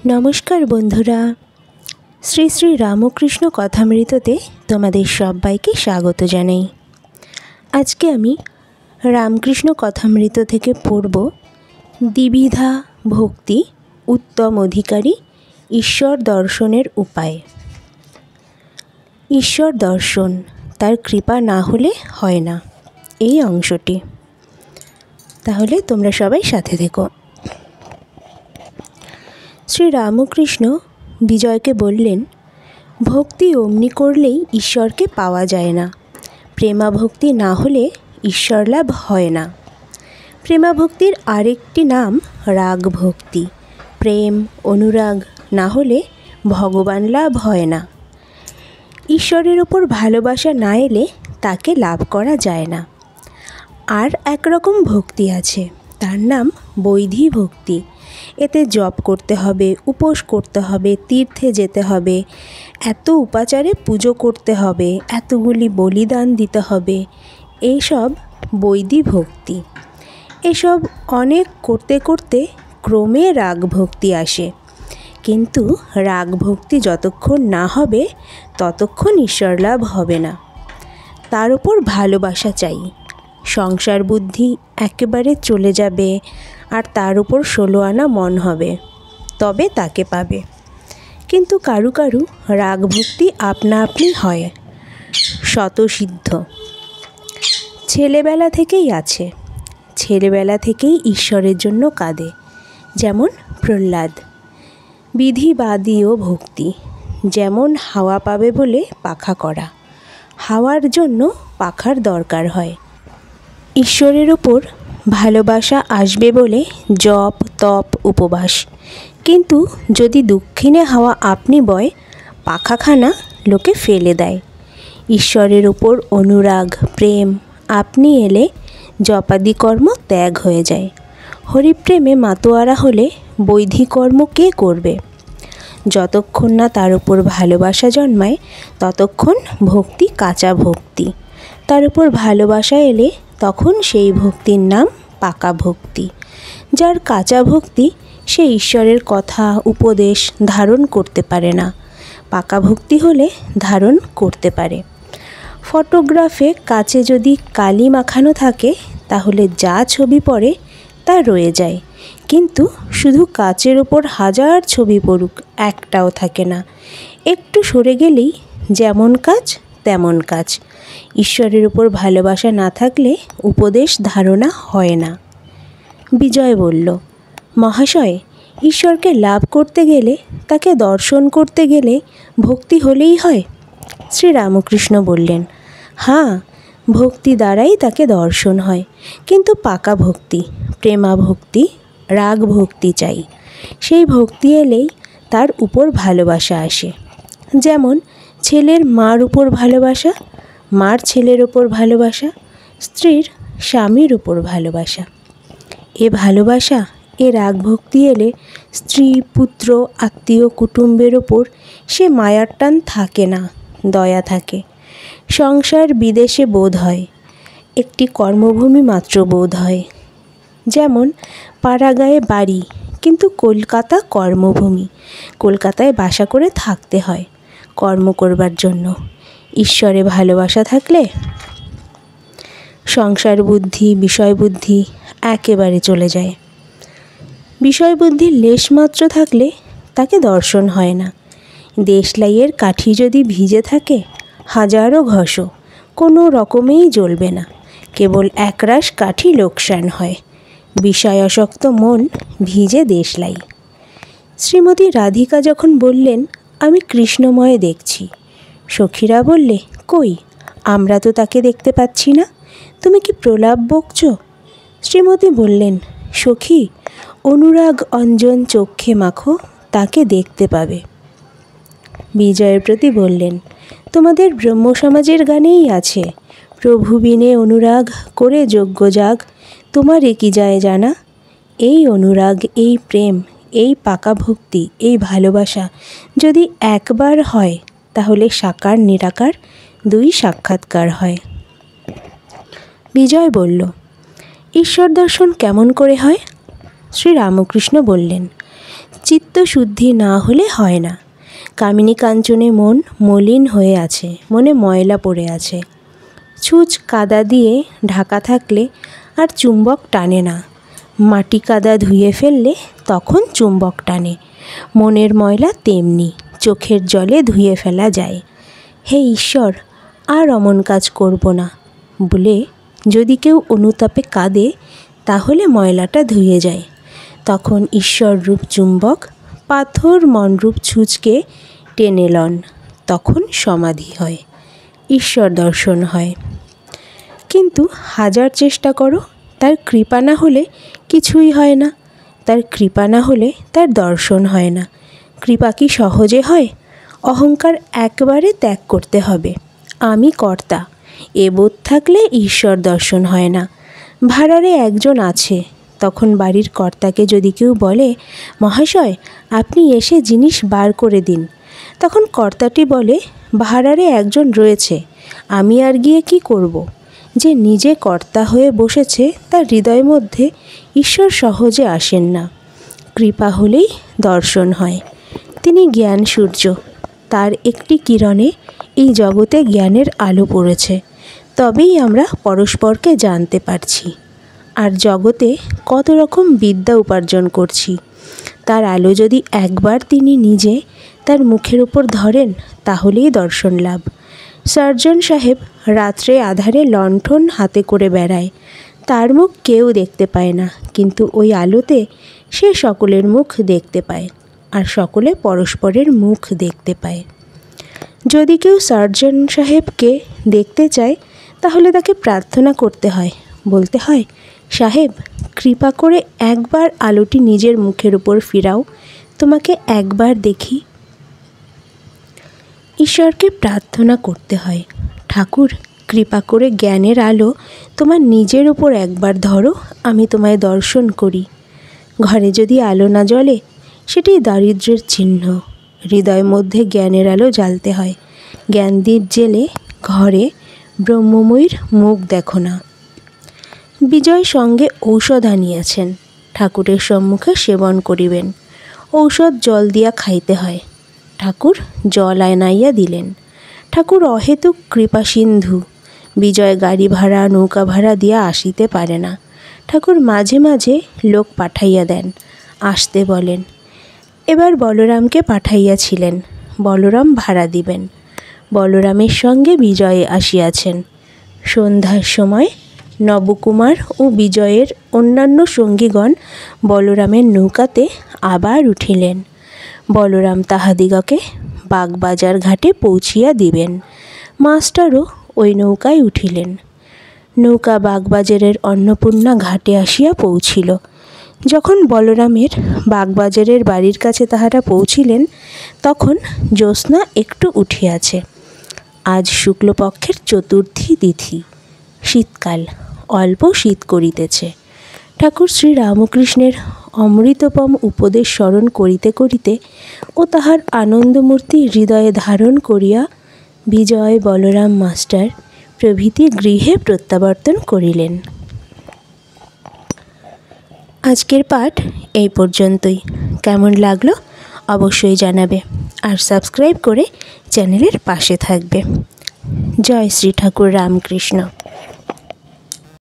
নমস্কার বন্ধুরা, শ্রী শ্রী রামকৃষ্ণ কথামৃততে তোমাদের সবাইকে স্বাগত জানাই। আজকে আমি রামকৃষ্ণ কথামৃত থেকে পড়ব দ্বিবিধা ভক্তি উত্তম অধিকারী ঈশ্বর দর্শনের উপায়। ঈশ্বর দর্শন তার কৃপা না হলে হয় না, এই অংশটি। তাহলে তোমরা সবাই সাথে থেকো। শ্রী রামকৃষ্ণ বিজয়কে বললেন, ভক্তি অমনি করলেই ঈশ্বরকে পাওয়া যায় না। প্রেমাভক্তি না হলে ঈশ্বর লাভ হয় না। প্রেমাভক্তির আরেকটি নাম রাগ ভক্তি। প্রেম অনুরাগ না হলে ভগবান লাভ হয় না। ঈশ্বরের উপর ভালোবাসা না এলে তাকে লাভ করা যায় না। আর একরকম ভক্তি আছে, তার নাম বৈধী ভক্তি। এতে জপ করতে হবে, উপোস করতে হবে, তীর্থে যেতে হবে, এত উপাচারে পুজো করতে হবে, এতগুলি বলিদান দিতে হবে, এইসব বৈধী ভক্তি। এসব অনেক করতে করতে ক্রমে রাগ ভক্তি আসে। কিন্তু রাগ ভক্তি যতক্ষণ না হবে ততক্ষণ ঈশ্বর লাভ হবে না। তার উপর ভালোবাসা চাই। সংসার বুদ্ধি একেবারে চলে যাবে আর তার উপর 16 আনা মন হবে, তবে তাকে পাবে। কিন্তু কারু কারু রাগ ভক্তি আপনা আপনি হয়, স্বতঃসিদ্ধ। ছেলেবেলা থেকেই আছে, ছেলেবেলা থেকেই ঈশ্বরের জন্য কাঁদে, যেমন প্রহ্লাদ। বিধিবাদীয় ভক্তি, যেমন হাওয়া পাবে বলে পাখা করা। হাওয়ার জন্য পাখার দরকার হয়। ঈশ্বরের ওপর ভালোবাসা আসবে বলে জপ তপ উপবাস। কিন্তু যদি দক্ষিণে হাওয়া আপনি বয়, পাখাখানা লোকে ফেলে দেয়। ঈশ্বরের ওপর অনুরাগ প্রেম আপনি এলে জপাদি কর্ম ত্যাগ হয়ে যায়। হরিপ্রেমে মাতোয়ারা হলে বৈধী কর্ম কে করবে? যতক্ষণ না তার উপর ভালোবাসা জন্মায় ততক্ষণ ভক্তি কাঁচা ভক্তি। তার উপর ভালোবাসা এলে তখন সেই ভক্তির নাম পাকা ভক্তি। যার কাঁচা ভক্তি সে ঈশ্বরের কথা উপদেশ ধারণ করতে পারে না। পাকা ভক্তি হলে ধারণ করতে পারে। ফটোগ্রাফে কাচে যদি কালি মাখানো থাকে তাহলে যা ছবি পড়ে তা রয়ে যায়, কিন্তু শুধু কাচের ওপর 1000 ছবি পড়ুক একটাও থাকে না। একটু সরে গেলেই যেমন কাজ তেমন কাজ। ঈশ্বরের উপর ভালোবাসা না থাকলে উপদেশ ধারণা হয় না। বিজয় বলল, মহাশয়, ঈশ্বরকে লাভ করতে গেলে, তাকে দর্শন করতে গেলে ভক্তি হলেই হয়? শ্রী রামকৃষ্ণ বললেন, হ্যাঁ, ভক্তি দ্বারাই তাকে দর্শন হয়, কিন্তু পাকা ভক্তি, প্রেমা ভক্তি, রাগ ভক্তি চাই। সেই ভক্তি এলেই তার উপর ভালোবাসা আসে। যেমন ছেলের মার উপর ভালোবাসা, মার ছেলের উপর ভালোবাসা, স্ত্রীর স্বামীর উপর ভালোবাসা। এ ভালোবাসা, এ রাগ ভক্তি এলে স্ত্রী পুত্র আত্মীয় কুটুম্বের ওপর সে মায়ার টান থাকে না, দয়া থাকে। সংসার বিদেশে বোধ হয়, একটি কর্মভূমি মাত্র বোধ হয়। যেমন পাড়াগাঁয়ে বাড়ি, কিন্তু কলকাতা কর্মভূমি। কলকাতায় বাসা করে থাকতে হয় কর্ম করবার জন্য। ঈশ্বরে ভালোবাসা থাকলে সংসার বুদ্ধি বিষয় বুদ্ধি একেবারে চলে যায়। বিষয় বুদ্ধির লেশমাত্র থাকলে তাকে দর্শন হয় না। দেশলাইয়ের কাঠি যদি ভিজে থাকে 1000 ঘষো, কোনো রকমেই জ্বলবে না, কেবল একরাশ কাঠি লোকসান হয়। বিষয়াসক্ত মন ভিজে দেশলাই। শ্রীমতী রাধিকা যখন বললেন, আমি কৃষ্ণময় দেখছি, সখীরা বললে, কই, আমরা তো তাকে দেখতে পাচ্ছি না, তুমি কি প্রলাপ বকছ? শ্রীমতী বললেন, সখী, অনুরাগ অঞ্জন চক্ষে মাখো, তাকে দেখতে পাবে। বিজয়ের প্রতি বললেন, তোমাদের ব্রহ্ম সমাজের গানেই আছে, প্রভু বিনে অনুরাগ করে যজ্ঞ যাগ, তোমার কি যায় জানা? এই অনুরাগ, এই প্রেম, এই পাকা ভক্তি, এই ভালোবাসা যদি একবার হয় তাহলে সাকার নিরাকার 2 সাক্ষাৎকার হয়। বিজয় বলল, ঈশ্বর দর্শন কেমন করে হয়? শ্রী রামকৃষ্ণ বললেন, চিত্তশুদ্ধি না হলে হয় না। কামিনী কাঞ্চনে মন মলিন হয়ে আছে, মনে ময়লা পড়ে আছে। ছুঁচ কাদা দিয়ে ঢাকা থাকলে আর চুম্বক টানে না। মাটি কাদা ধুয়ে ফেললে তখন চুম্বক টানে। মনের ময়লা তেমনি চোখের জলে ধুয়ে ফেলা যায়। হে ঈশ্বর, আর অমন কাজ করব না বলে যদি কেউ অনুতাপে কাঁদে, তাহলে ময়লাটা ধুয়ে যায়। তখন ঈশ্বররূপ চুম্বক পাথর মনরূপ ছুঁচকে টেনে লন, তখন সমাধি হয়, ঈশ্বর দর্শন হয়। কিন্তু হাজার চেষ্টা করো, তার কৃপা না হলে কিছুই হয় না। তার কৃপা না হলে তার দর্শন হয় না। কৃপা কি সহজে হয়? অহংকার একবারে ত্যাগ করতে হবে। আমি কর্তা, এ বোধ থাকলে ঈশ্বর দর্শন হয় না। ভাড়ারে একজন আছে, তখন বাড়ির কর্তাকে যদি কেউ বলে, মহাশয় আপনি এসে জিনিস বার করে দিন, তখন কর্তাটি বলে, ভাড়ারে একজন রয়েছে, আমি আর গিয়ে কি করব? যে নিজে কর্তা হয়ে বসেছে তার হৃদয়ের মধ্যে ঈশ্বর সহজে আসেন না। কৃপা হলেই দর্শন হয়। তিনি জ্ঞান সূর্য, তার একটি কিরণে এই জগতে জ্ঞানের আলো পড়েছে, তবেই আমরা পরস্পরকে জানতে পারছি। আর জগতে কত রকম বিদ্যা উপার্জন করছি, তার আলো যদি একবার তিনি নিজে তার মুখের উপর ধরেন, তাহলেই দর্শন লাভ। সার্জন সাহেব রাত্রে আধারে লণ্ঠন হাতে করে বেড়ায়, তার মুখ কেউ দেখতে পায় না, কিন্তু ওই আলোতে সে সকলের মুখ দেখতে পায়, আর সকলে পরস্পরের মুখ দেখতে পায়। যদি কেউ সার্জন সাহেবকে দেখতে চায়, তাহলে তাকে প্রার্থনা করতে হয়, বলতে হয়, সাহেব কৃপা করে একবার আলোটি নিজের মুখের উপর ফিরাও, তোমাকে একবার দেখি। ঈশ্বরকে প্রার্থনা করতে হয়, ঠাকুর কৃপা করে জ্ঞানের আলো তোমার নিজের উপর একবার ধরো, আমি তোমায় দর্শন করি। ঘরে যদি আলো না জ্বলে, সেটি দারিদ্র্যের চিহ্ন। হৃদয়ের মধ্যে জ্ঞানের আলো জ্বালতে হয়। জ্ঞানদীপ জেলে ঘরে ব্রহ্মময়ীর মুখ দেখো না। বিজয় সঙ্গে ঔষধ আনিয়াছেন, ঠাকুরের সম্মুখে সেবন করিবেন। ঔষধ জল দিয়া খাইতে হয়। ঠাকুর জল আনাইয়া দিলেন। ঠাকুর অহেতুক কৃপা সিন্ধু। বিজয় গাড়ি ভাড়া নৌকা ভাড়া দিয়া আসিতে পারে না। ঠাকুর মাঝে মাঝে লোক পাঠাইয়া দেন, আসতে বলেন। এবার বলরামকে পাঠাইয়াছিলেন, বলরাম ভাড়া দিবেন। বলরামের সঙ্গে বিজয় আসিয়াছেন। সন্ধ্যার সময় নবকুমার ও বিজয়ের অন্যান্য সঙ্গীগণ বলরামের নৌকাতে আবার উঠিলেন। বলরাম তাহাদিগকে বাগবাজার ঘাটে পৌঁছিয়া দিবেন। মাস্টারও ওই নৌকায় উঠিলেন। নৌকা বাগবাজারের অন্নপূর্ণা ঘাটে আসিয়া পৌঁছিল। যখন বলরামের বাগবাজারের বাড়ির কাছে তাহারা পৌঁছিলেন, তখন জ্যোৎস্না একটু উঠিয়াছে। আজ শুক্লপক্ষের চতুর্থী তিথি, শীতকাল, অল্প শীত করিতেছে। ঠাকুর শ্রী রামকৃষ্ণের অমৃতপম উপদেশ স্মরণ করিতে করিতে ও তাহার আনন্দমূর্তি হৃদয়ে ধারণ করিয়া বিজয়, বলরাম মাস্টার প্রভৃতি গৃহে প্রত্যাবর্তন করিলেন। আজকের পাঠ এই পর্যন্তই। কেমন লাগলো অবশ্যই জানাবে, আর সাবস্ক্রাইব করে চ্যানেলের পাশে থাকবে। জয় শ্রী ঠাকুর রামকৃষ্ণ।